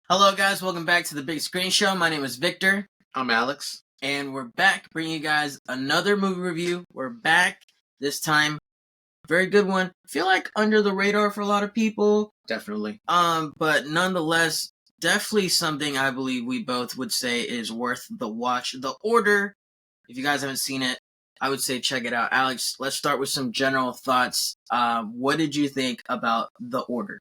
Hello, guys. Welcome back to the Big Screen Show. My name is Victor, I'm Alex. and we're back bringing you guys another movie review. We're back this time. Very good one. Feel like under the radar for a lot of people. Definitely. But nonetheless, definitely something I believe we both would say is worth the watch. The Order. If you guys haven't seen it, I would say check it out. Alex, let's start with some general thoughts. What did you think about The Order?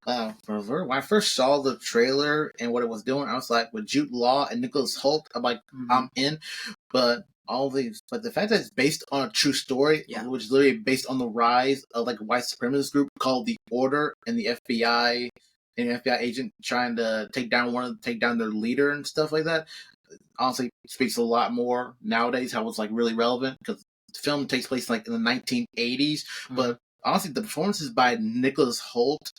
When I first saw the trailer and what it was doing, I was like, with Jude Law and Nicholas Hoult, I'm like, I'm in. But the fact that it's based on a true story, which is literally based on the rise of like a white supremacist group called the Order, and the FBI and an FBI agent trying to take down their leader and stuff like that, honestly speaks a lot more nowadays. How it's like really relevant because the film takes place like in the 1980s, but honestly, the performances by Nicholas Hoult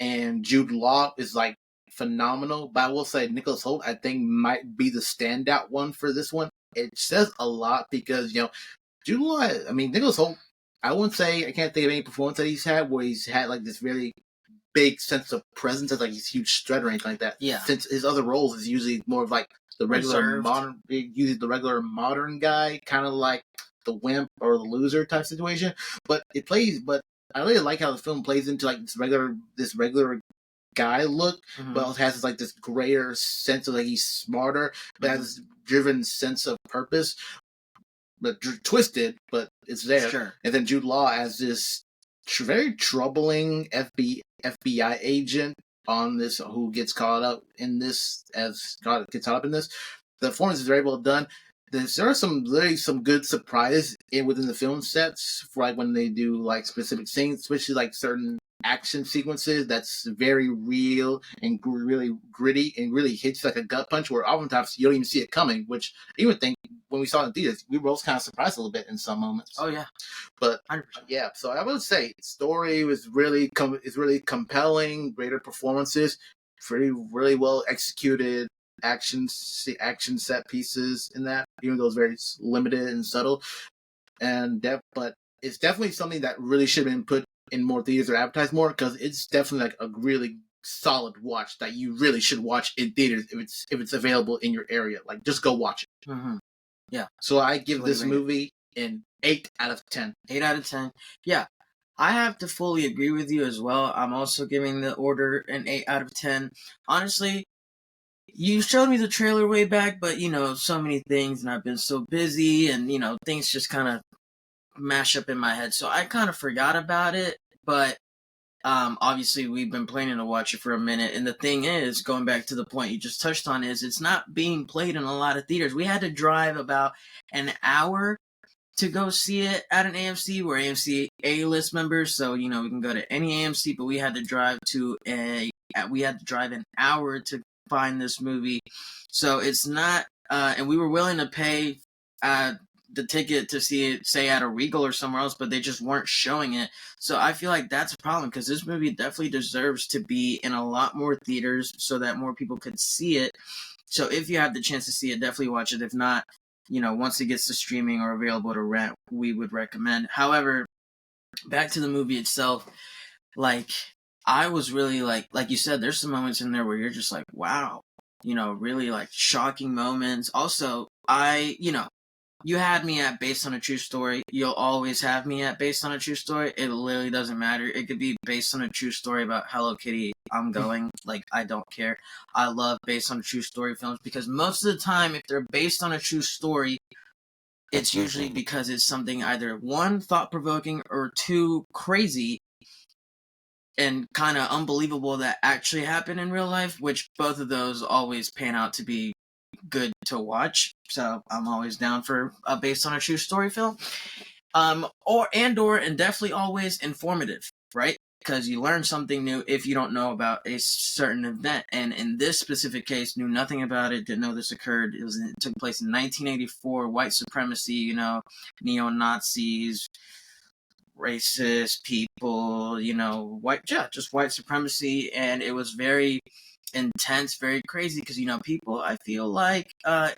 and Jude Law is like phenomenal. But I will say Nicholas Hoult, I think, might be the standout one for this one. It says a lot because Jude Law. I mean, Nicholas Hoult. I wouldn't say I can't think of any performance that he's had where he's had like this really big sense of presence as like he's huge strut or anything like that. Yeah. Since his other roles is usually more of like the regular modern guy, kind of like the wimp or the loser type situation. But I really like how the film plays into like this regular guy look, but also has like this greater sense of like he's smarter, but has this driven sense of purpose, but twisted, but it's there. Sure. And then Jude Law as this very troubling FBI agent on this who gets caught up in this. The performance is very well done. There are some good surprises within the film sets for like when they do like specific scenes, especially like certain action sequences that's very real and really gritty and really hits like a gut punch where oftentimes you don't even see it coming, which I even think when we saw it in theaters, we were both kind of surprised a little bit in some moments. Oh yeah. But 100%. yeah, so I would say story was really compelling, greater performances, really well executed action set pieces in that, even though it's very limited and subtle, but it's definitely something that really should have been put in more theaters or advertised more because it's definitely like a really solid watch that you really should watch in theaters if it's available in your area. Like just go watch it. Yeah. So I give this movie an 8 out of 10. 8 out of 10. Yeah. I have to fully agree with you as well. I'm also giving The Order an 8 out of 10. Honestly, you showed me the trailer way back, but so many things, and I've been so busy, and things just kind of mash up in my head. So I kind of forgot about it, but obviously we've been planning to watch it for a minute. And the thing is, going back to the point you just touched on, is it's not being played in a lot of theaters. We had to drive about an hour to go see it at an AMC. We're AMC A-list members, so we can go to any AMC, but we had to drive an hour to find this movie. So it's not and we were willing to pay the ticket to see it, say, at a Regal or somewhere else, but they just weren't showing it. So I feel like that's a problem because this movie definitely deserves to be in a lot more theaters so that more people could see it. So if you have the chance to see it, definitely watch it. If not, once it gets to streaming or available to rent, we would recommend. However, back to the movie itself, like, I was really like you said, there's some moments in there where you're just like, wow, really like shocking moments. Also, you had me at based on a true story. You'll always have me at based on a true story. It literally doesn't matter. It could be based on a true story about Hello Kitty. I'm going. Like, I don't care. I love based on a true story films because most of the time, if they're based on a true story, it's usually because it's something either one, thought-provoking, or two, crazy and kind of unbelievable that actually happened in real life, which both of those always pan out to be good to watch. So I'm always down for a based on a true story film. Or definitely always informative, right? Because you learn something new if you don't know about a certain event. And in this specific case, knew nothing about it, didn't know this occurred. It took place in 1984, white supremacy, neo-Nazis, racist people, just white supremacy. And it was very intense, very crazy because people, I feel like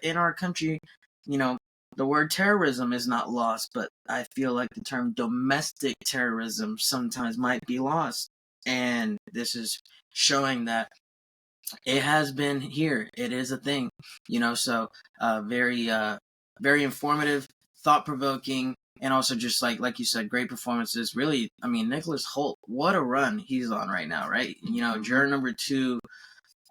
in our country, the word terrorism is not lost, but I feel like the term domestic terrorism sometimes might be lost. And this is showing that it has been here. It is a thing, you know. So very very informative, thought provoking, and also just like you said, great performances. Really, I mean, Nicholas Hoult, what a run he's on right now, right? You know, Juror number 2.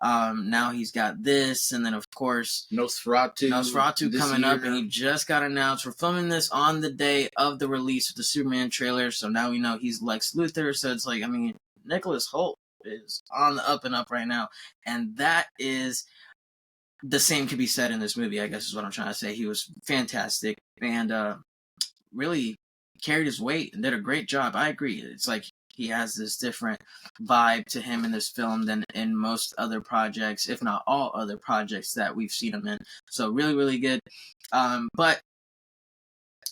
Now he's got this, and then of course Nosferatu coming up, and he just got announced. We're filming this on the day of the release of the Superman trailer, so now we know he's Lex Luthor. So it's like, I mean, Nicholas Hoult is on the up and up right now, and that is the same could be said in this movie, I guess is what I'm trying to say. He was fantastic and really carried his weight and did a great job. I agree. It's like he has this different vibe to him in this film than in most other projects, if not all other projects that we've seen him in. So really, really good. But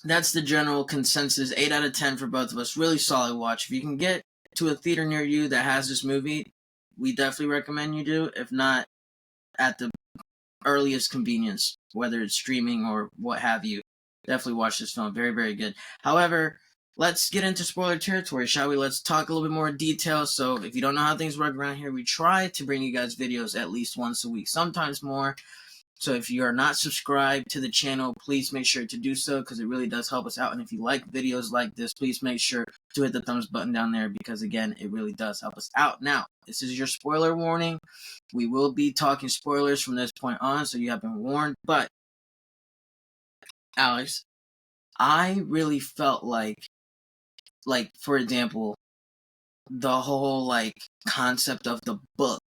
that's the general consensus. 8 out of 10 for both of us. Really solid watch. If you can get to a theater near you that has this movie, we definitely recommend you do. If not, at the earliest convenience, whether it's streaming or what have you, definitely watch this film. Very, very good. However, let's get into spoiler territory, shall we? Let's talk a little bit more in detail. So if you don't know how things work around here, we try to bring you guys videos at least once a week, sometimes more. So if you are not subscribed to the channel, please make sure to do so, because it really does help us out. And if you like videos like this, please make sure to hit the thumbs button down there, because again, it really does help us out. Now, this is your spoiler warning. We will be talking spoilers from this point on, so you have been warned. But Alex, I really felt like for example, the whole concept of the book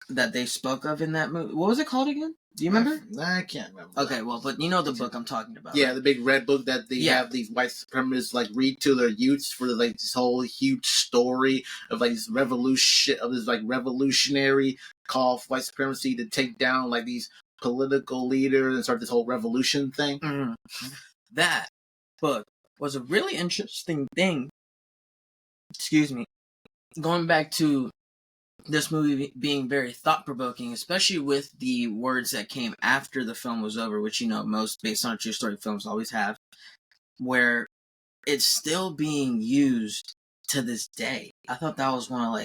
that they spoke of in that movie. What was it called again? Do you remember? I can't remember. Okay, well, but you know the book I'm talking about. Yeah, right? the big red book that they have these white supremacists read to their youths for this whole huge story of this revolutionary call for white supremacy to take down these political leaders and start this whole revolution thing. Mm-hmm. That book was a really interesting thing. Excuse me. Going back to this movie being very thought-provoking, especially with the words that came after the film was over, which, you know, most based on true story films always have, where it's still being used to this day. I thought that was one of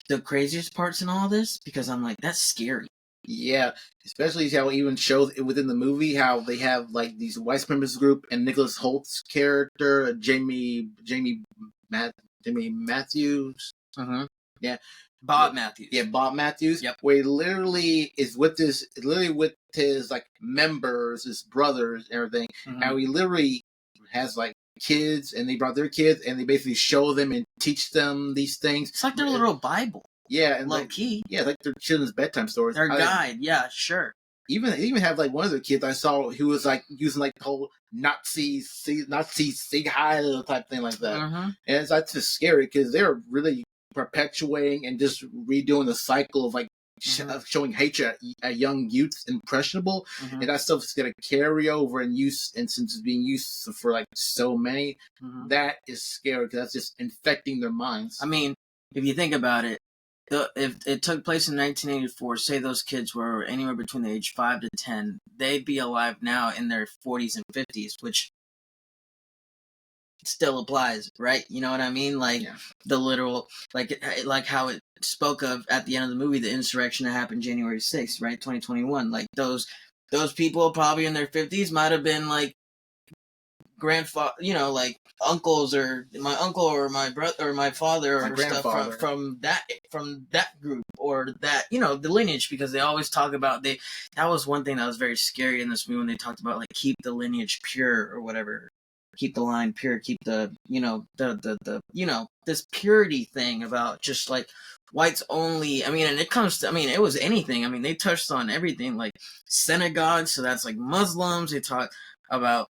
the craziest parts in all this, because I'm like, that's scary. Yeah, especially how it even shows within the movie how they have these white supremacist group and Nicholas Holt's character, Jamie Matthews. Mm-hmm. Yeah. Bob Matthews. Yeah, Bob Matthews. Yep. Where he literally is with his members, his brothers, and everything. Mm-hmm. How he literally has kids, and they brought their kids, and they basically show them and teach them these things. It's like their little Bible. Yeah, and low key. Yeah, like their children's bedtime stories. Their guide. Yeah, sure. They even have one of their kids I saw who was using the whole Nazi Sieg Heil type thing like that. Mm-hmm. And that's just scary, because they're really perpetuating and just redoing the cycle of showing hatred at young youth impressionable, and that stuff's gonna carry over and since it's being used for so many, that is scary, because that's just infecting their minds. I mean, if you think about it, if it took place in 1984, say those kids were anywhere between the age 5 to 10, they'd be alive now in their 40s and 50s, which still applies, right? You know what I mean? The literal, like how it spoke of at the end of the movie, the insurrection that happened January 6th, right? 2021. Those people probably in their 50s might have been grandfather, uncles, or my uncle or my brother or my father or stuff from that group, or that, the lineage, because they always talk about that was one thing that was very scary in this movie, when they talked about keep the lineage pure or whatever. Keep the line pure, keep the, this purity thing about just whites only. I mean, and it comes to, it was anything. I mean, they touched on everything, synagogues, so that's Muslims. They talk about,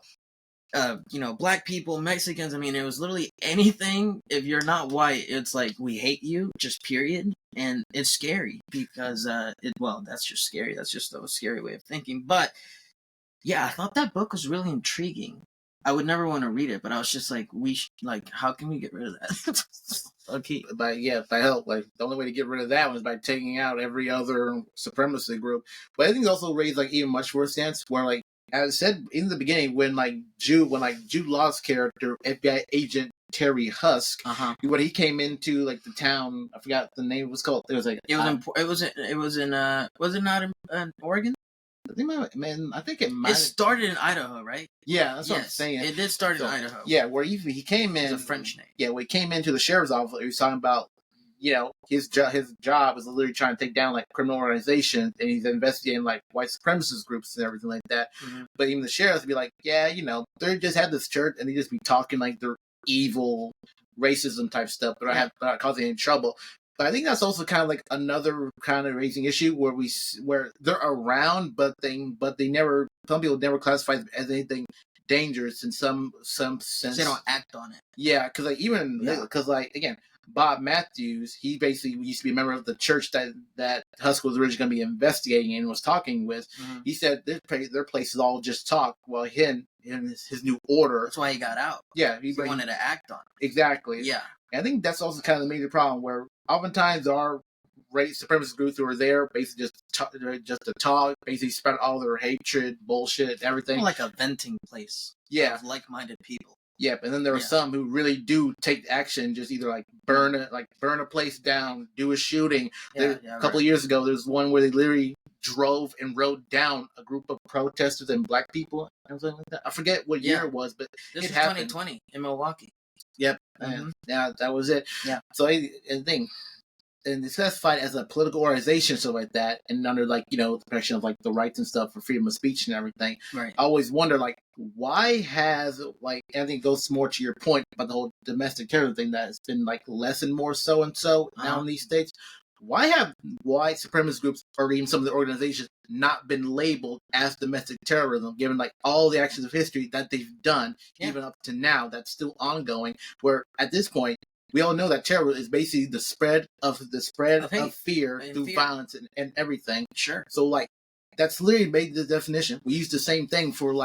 black people, Mexicans. I mean, it was literally anything. If you're not white, it's we hate you, just period. And it's scary because, that's just scary. That's just a scary way of thinking. But yeah, I thought that book was really intriguing. I would never want to read it, but I was just how can we get rid of that? Okay. By help. The only way to get rid of that was by taking out every other supremacy group. But I think it also raised even much worse sense, where as I said in the beginning, when Jude Law's character, FBI agent Terry Husk. Uh-huh. When he came into like the town, I forgot the name was called. It was like was it not in Oregon? I think it might. It started in Idaho, right? Yeah, that's what I'm saying. It did start in Idaho. Yeah, where he came in. It's a French name. Yeah, when he came into the sheriff's office, he was talking about, his job is literally trying to take down like criminal organizations, and he's investigating like white supremacist groups and everything like that. Mm-hmm. But even the sheriffs would be like, yeah, they just had this church, and they just be talking like they're evil, racism type stuff, but they're not causing any trouble. But I think that's also kind of like another kind of raising issue where they're around, but they never. Some people never classify them as anything dangerous in some sense. They don't act on it. Yeah, because again, Bob Matthews, he basically used to be a member of the church that Husk was originally going to be investigating and was talking with. Mm-hmm. He said their places all just talk. Well, his new order. That's why he got out. Yeah, he wanted to act on it. Exactly. Yeah, and I think that's also kind of the major problem where oftentimes our race supremacist groups who are there basically just to talk, basically spread all their hatred, bullshit, everything. Like a venting place. Yeah, of like-minded people. Yep, and then there are some who really do take action, just either burn a place down, do a shooting. A couple of years ago, there's one where they literally drove and rode down a group of protesters and black people, something like that. I forget what year it was, but this was 2020 in Milwaukee. Yep, mm-hmm. Yeah, that was it. Yeah. So and it's classified as a political organization, stuff like that, and under the protection of the rights and stuff for freedom of speech and everything. Right. I always wonder why has and I think it goes more to your point about the whole domestic terrorism thing that has been lessened more so now in these states. Why have white supremacist groups or even some of the organizations not been labeled as domestic terrorism, given all the actions of history that they've done even up to now that's still ongoing? Where at this point, we all know that terror is basically the spread of fear through violence and everything. Sure. So that's literally made the definition. We use the same thing for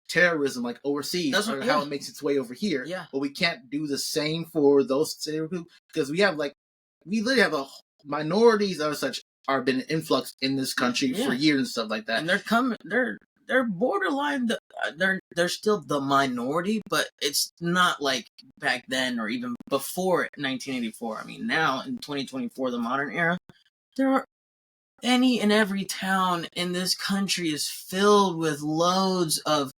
terrorism overseas, how it makes its way over here. Yeah. But we can't do the same for those groups because we have we literally have minorities or such are been influx in this country for years and stuff like that. And they're borderline. They're still the minority, but it's not like back then or even before 1984. I mean, now in 2024, the modern era, there are any and every town in this country is filled with loads of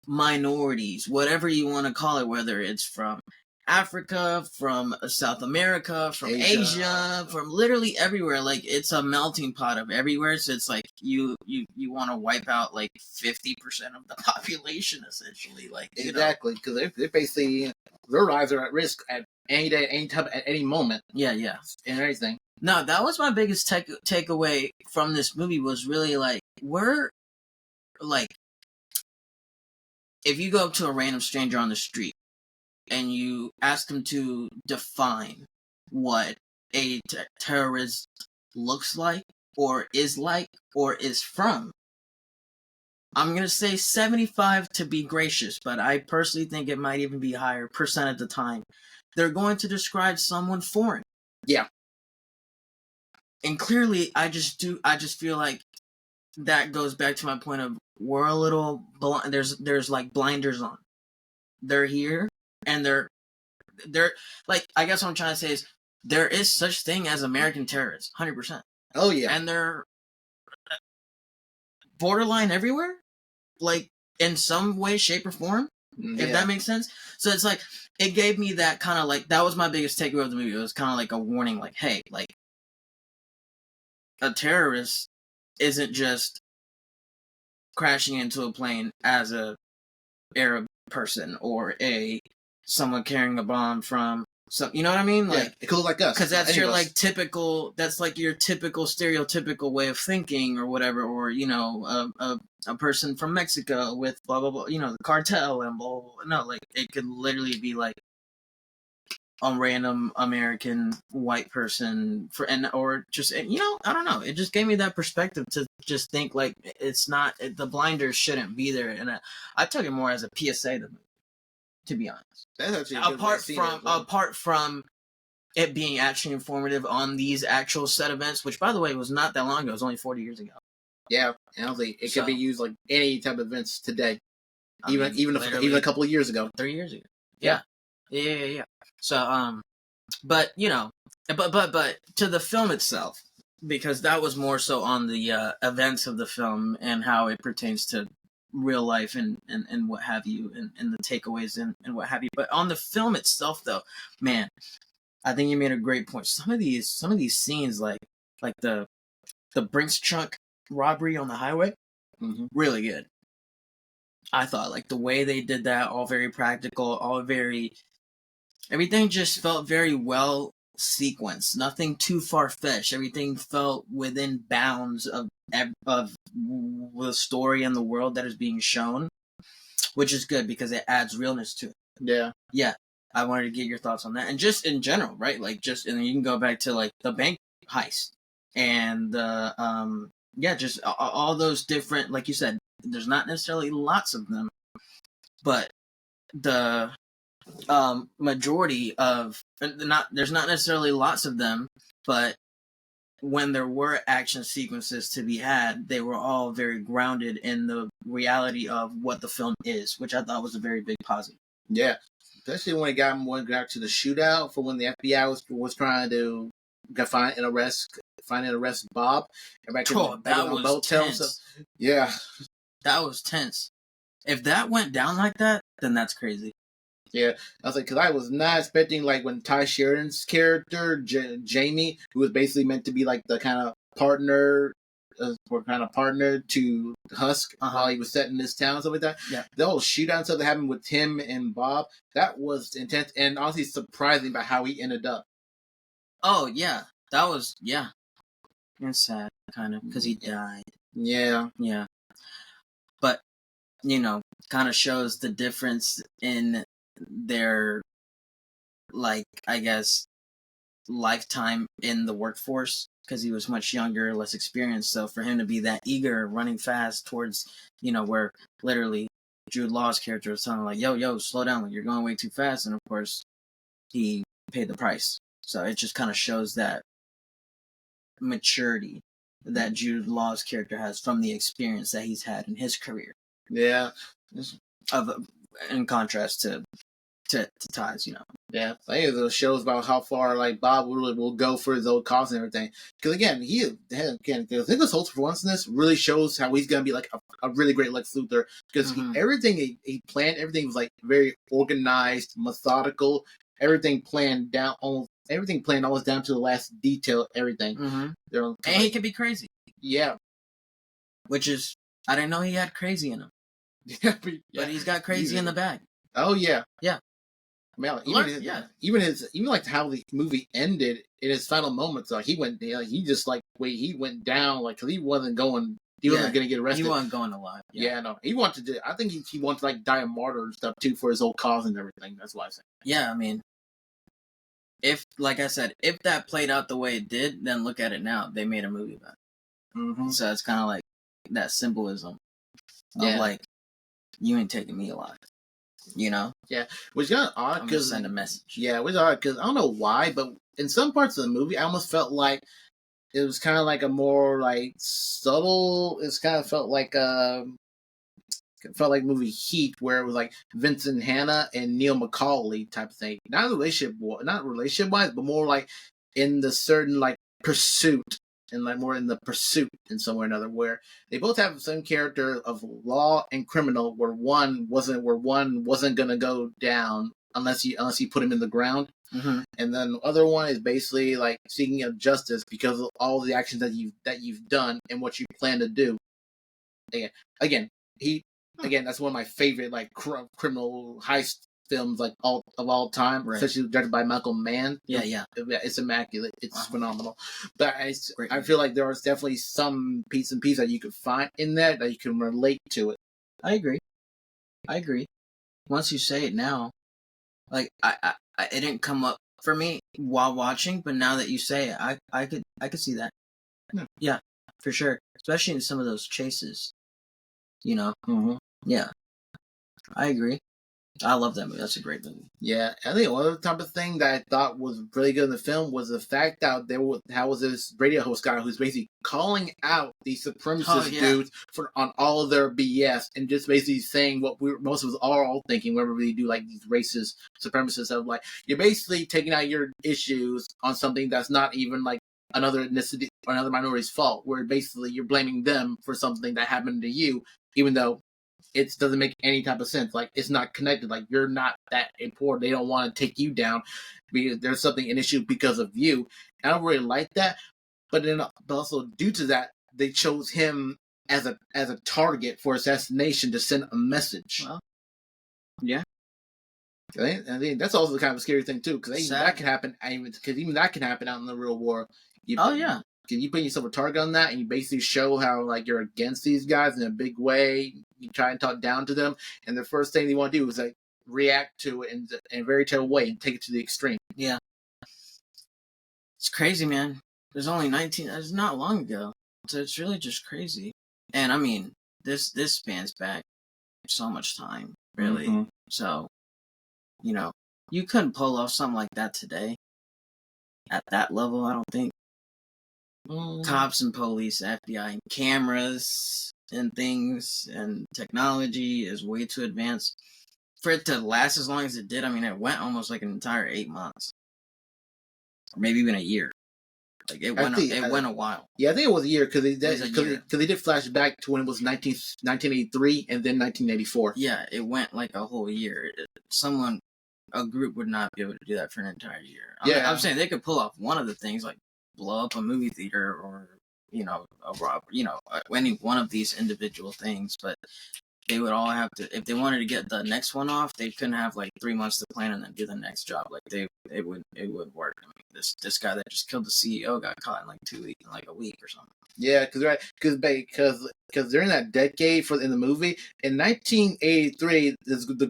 minorities, whatever you want to call it, whether it's from Africa, from South America, from Asia, from literally everywhere. It's a melting pot of everywhere. So it's you want to wipe out 50% of the population, essentially. Exactly, because they're basically their lives are at risk at any day, any time, at any moment. Yeah, and everything. No, that was my biggest takeaway from this movie was really we're if you go up to a random stranger on the street and you ask them to define what a terrorist looks like or is from, I'm going to say 75 to be gracious, but I personally think it might even be higher percent at the time. They're going to describe someone foreign. Yeah. And clearly, I just feel like that goes back to my point of we're a little blind. There's blinders on. They're here. And they're I guess what I'm trying to say is there is such thing as American terrorists, 100%. Oh yeah, and they're borderline everywhere, in some way, shape, or form. If that makes sense. So it's it gave me that kind of that was my biggest takeaway of the movie. It was kind of a warning, hey, a terrorist isn't just crashing into a plane as a Arab person or someone carrying a bomb from some, you know what I mean? It could look like us. Because that's your typical, that's your typical stereotypical way of thinking or whatever, or, a person from Mexico with blah, blah, blah, the cartel and blah, blah, blah. No, it could literally be a random American white person or just, I don't know. It just gave me that perspective to just think it's not, the blinders shouldn't be there. And I took it more as a PSA to be honest. That's actually apart from it being actually informative on these actual set events, which by the way was not that long ago. It was only 40 years ago. Yeah, and honestly, it could be used any type of events today, even a couple of years ago, 3 years ago. Yeah. Yeah. So but but to the film itself, because that was more so on the events of the film and how it pertains to real life and what have you, and the takeaways and what have you. But on the film itself, though, man, I think you made a great point. Some of these scenes, like the Brinks truck robbery on the highway, really good. I thought, like, the way they did that, all very practical, all very, everything just felt very well sequenced. Nothing too far fetched. Everything felt within bounds of the story and the world that is being shown, which is good because it adds realness to it. Yeah. I wanted to get your thoughts on that, and just in general, right? Like, just, and then you can go back to like the bank heist and the just all those different, like you said, there's not necessarily lots of them, but the majority of, there's not necessarily lots of them, but when there were action sequences to be had, they were all very grounded in the reality of what the film is, which I thought was a very big positive. Yeah, especially when it got to the shootout for when the FBI was trying to find and arrest Bob. That was tense. Yeah, that was tense. If that went down like that, then that's crazy. Yeah, I was like, because I was not expecting, like, when Ty Sheridan's character, Jamie, who was basically meant to be like the kind of partner to Husk while he was setting this town and stuff like that. Yeah, the whole shootout and stuff that happened with him and Bob, that was intense and honestly surprising about how he ended up. Oh yeah, that was and sad, kind of, because he died. Yeah. But kind of shows the difference in their, like, I guess, lifetime in the workforce, because he was much younger, less experienced. So for him to be that eager, running fast towards, where literally Jude Law's character was telling him, like, yo, slow down, like, you're going way too fast. And of course, he paid the price. So it just kind of shows that maturity that Jude Law's character has from the experience that he's had in his career. Yeah. In contrast to Ty's, Yeah, I think it shows about how far, like, Bob will go for his old cause and everything. Because again, Nicholas Hoult for once in this really shows how he's gonna be like a really great Lex Luthor. Because everything he planned, everything was like very organized, methodical. Everything planned almost down to the last detail. Everything. And he can be crazy. Yeah. Which is, I didn't know he had crazy in him. But he's got crazy in the bag. Oh yeah. Yeah. Man, even like how the movie ended in his final moments, like he went down, like, cause he wasn't going to get arrested. He wasn't going alive. Yeah, no, he wanted to. I think he wanted to, like, die a martyr and stuff too for his old cause and everything. That's why I say. Yeah, I mean, if, like I said, if that played out the way it did, then look at it now. They made a movie about it. So it's kind of like that symbolism of, like, you ain't taking me alive. Yeah, which is kind of odd because send a message. Yeah, which is odd because I don't know why, but in some parts of the movie, I almost felt like it was kind of like a more, like, subtle. It's kind of felt like movie Heat, where it was like Vincent Hanna and Neil McCauley type of thing. Not relationship wise, but more like in the certain, like, pursuit. And, like, more in the pursuit in some way or another, where they both have some character of law and criminal, where one wasn't gonna go down unless you put him in the ground, and then the other one is basically like seeking of justice because of all the actions that you've done and what you plan to do. Again, that's one of my favorite, like, criminal heist films, like, of all time, especially directed by Michael Mann. It's immaculate. It's phenomenal. But I feel like there was definitely some piece that you could find in there that you can relate to it. I agree. Once you say it now, like, it didn't come up for me while watching, but now that you say it, I could see that. Yeah, for sure. Especially in some of those chases. Yeah, I agree. I love that movie. That's a great movie. Yeah, I think one other type of thing that I thought was really good in the film was the fact that how was this radio host guy who's basically calling out these supremacist dudes on all of their BS and just basically saying what most of us are all thinking whenever we do like these racist supremacists of like you're basically taking out your issues on something that's not even like another ethnicity or another minority's fault, where basically you're blaming them for something that happened to you, even though it doesn't make any type of sense. Like, it's not connected. Like, you're not that important. They don't want to take you down because there's something an issue because of you. I don't really like that. But then also due to that, they chose him as a target for assassination to send a message. Well, yeah. I think that's also kind of a scary thing too, because that can happen. Even that can happen out in the real world. Yeah. Can you put yourself a target on that, and you basically show how like you're against these guys in a big way? You try and talk down to them, and the first thing they want to do is like react to it in a very terrible way and take it to the extreme. Yeah, it's crazy, man. There's only 19. It's not long ago, so it's really just crazy. And I mean, this spans back so much time, really. Mm-hmm. So, you couldn't pull off something like that today. At that level, I don't think. Cops and police, FBI, and cameras and things and technology is way too advanced for it to last as long as it did. I mean, it went almost like an entire 8 months, or maybe even a year. Like it went a while. Yeah, I think it was a year because they did flash back to when it was 1983 and then 1984. Yeah, it went like a whole year. A group would not be able to do that for an entire year. I'm saying they could pull off one of the things, like blow up a movie theater or any one of these individual things, but they would all have to, if they wanted to get the next one off, they couldn't have like 3 months to plan and then do the next job. Like it would work. I mean, this guy that just killed the CEO got caught in like 2 weeks, in like a week or something. Yeah, because during that decade in the movie in 1983,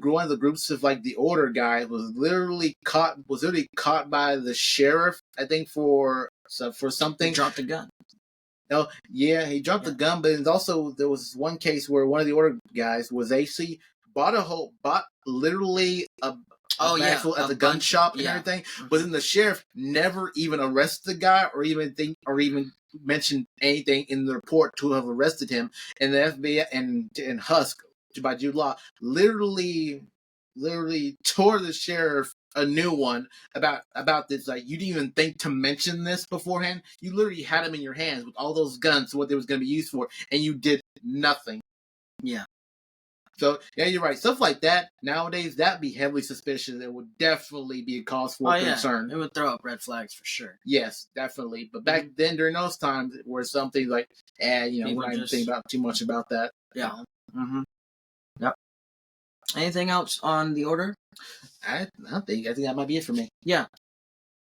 one of the groups of like the Order guy was literally caught by the sheriff, I think for something. He dropped the gun. No, yeah, he dropped the gun, but there was one case where one of the Order guys was actually bought literally a rifle at the gun shop and everything. Mm-hmm. But then the sheriff never even arrested the guy or even mentioned anything in the report to have arrested him. And the FBI and Husk by Jude Law literally tore the sheriff a new one about this. Like, you didn't even think to mention this beforehand. You literally had them in your hands with all those guns, what they was going to be used for, and you did nothing. Yeah. So, yeah, you're right. Stuff like that, nowadays, that'd be heavily suspicious. It would definitely be a cause for concern. It would throw up red flags for sure. Yes, definitely. But back then, during those times, where something like, we're not even thinking about too much about that. Yeah. Mm-hmm. Yep. Anything else on The Order? I think that might be it for me. Yeah.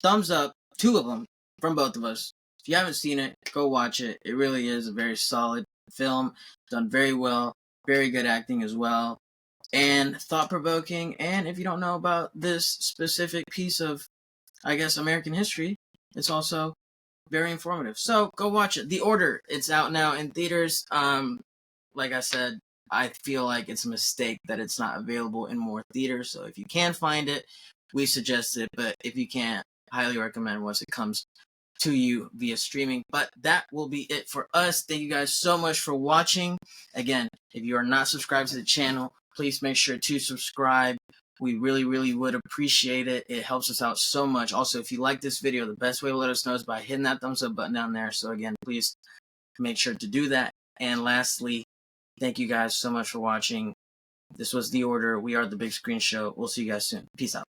Thumbs up, 2 of them, from both of us. If you haven't seen it, go watch it. It really is a very solid film, done very well. Very good acting as well, and thought-provoking. And if you don't know about this specific piece of, I guess, American history, it's also very informative. So go watch it. The Order. It's out now in theaters. Like I said, I feel like it's a mistake that it's not available in more theaters. So if you can find it, we suggest it. But if you can't, highly recommend once it comes to you via streaming. But that will be it for us. Thank you guys so much for watching. Again, if you are not subscribed to the channel, please make sure to subscribe. We really, really would appreciate it. It helps us out so much. Also, if you like this video, the best way to let us know is by hitting that thumbs up button down there. So again, please make sure to do that. And lastly, thank you guys so much for watching. This was The Order. We are The Big Screen Show. We'll see you guys soon. Peace out.